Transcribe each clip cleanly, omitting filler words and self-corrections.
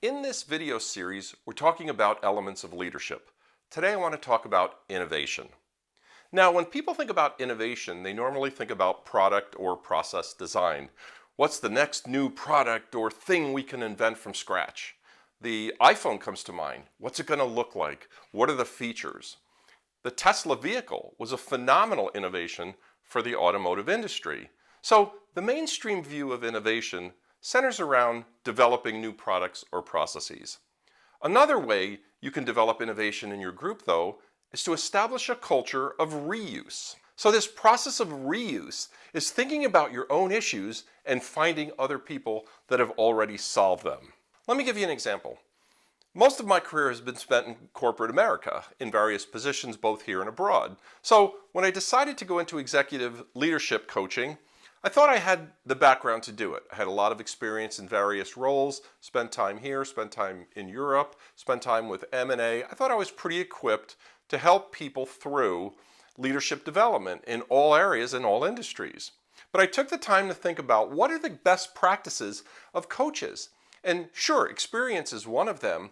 In this video series, we're talking about elements of leadership. Today I want to talk about innovation. Now, when people think about innovation, they normally think about product or process design. What's the next new product or thing we can invent from scratch? The iPhone comes to mind. What's it going to look like? What are the features? The Tesla vehicle was a phenomenal innovation for the automotive industry. So the mainstream view of innovation centers around developing new products or processes. Another way you can develop innovation in your group, though, is to establish a culture of reuse. So this process of reuse is thinking about your own issues and finding other people that have already solved them. Let me give you an example. Most of my career has been spent in corporate America in various positions both here and abroad. So when I decided to go into executive leadership coaching, I thought I had the background to do it. I had a lot of experience in various roles, spent time here, spent time in Europe, spent time with M&A. I thought I was pretty equipped to help people through leadership development in all areas and all industries. But I took the time to think about what are the best practices of coaches. And sure, experience is one of them,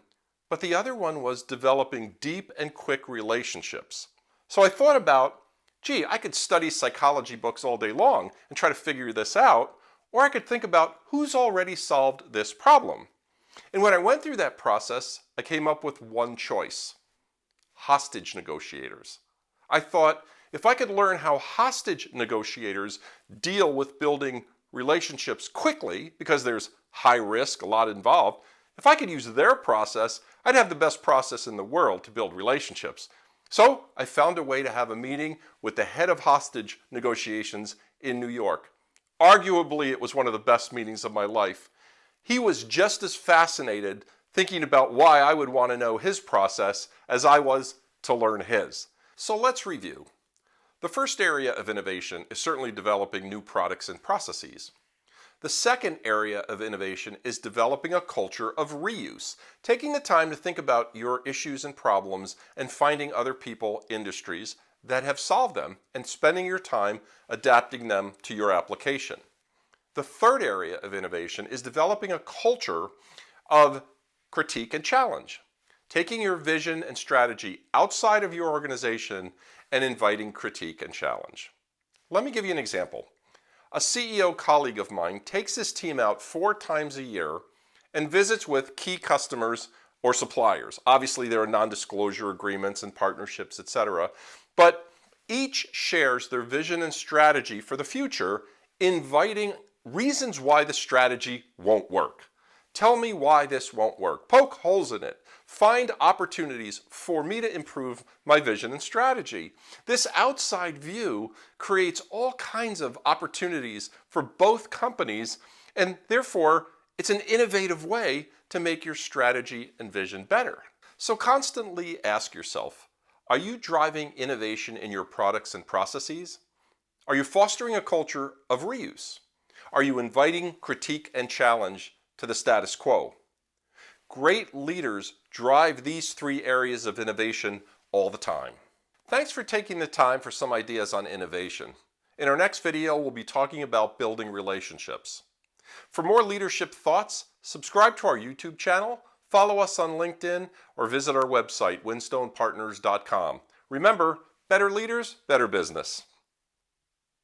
but the other one was developing deep and quick relationships. So I thought about, gee, I could study psychology books all day long and try to figure this out, or I could think about who's already solved this problem. And when I went through that process, I came up with one choice: hostage negotiators. I thought if I could learn how hostage negotiators deal with building relationships quickly, because there's high risk, a lot involved, if I could use their process, I'd have the best process in the world to build relationships. So I found a way to have a meeting with the head of hostage negotiations in New York. Arguably, it was one of the best meetings of my life. He was just as fascinated thinking about why I would want to know his process as I was to learn his. So let's review. The first area of innovation is certainly developing new products and processes. The second area of innovation is developing a culture of reuse, taking the time to think about your issues and problems and finding other people, industries that have solved them and spending your time adapting them to your application. The third area of innovation is developing a culture of critique and challenge, taking your vision and strategy outside of your organization and inviting critique and challenge. Let me give you an example. A CEO colleague of mine takes his team out 4 times a year and visits with key customers or suppliers. Obviously, there are non-disclosure agreements and partnerships, etc. But each shares their vision and strategy for the future, inviting reasons why the strategy won't work. Tell me why this won't work. Poke holes in it. Find opportunities for me to improve my vision and strategy. This outside view creates all kinds of opportunities for both companies, and therefore it's an innovative way to make your strategy and vision better. So constantly ask yourself, are you driving innovation in your products and processes? Are you fostering a culture of reuse? Are you inviting critique and challenge to the status quo? Great leaders drive these 3 areas of innovation all the time. Thanks for taking the time for some ideas on innovation. In our next video, we'll be talking about building relationships. For more leadership thoughts, subscribe to our YouTube channel, follow us on LinkedIn, or visit our website, winstonepartners.com. Remember, better leaders, better business.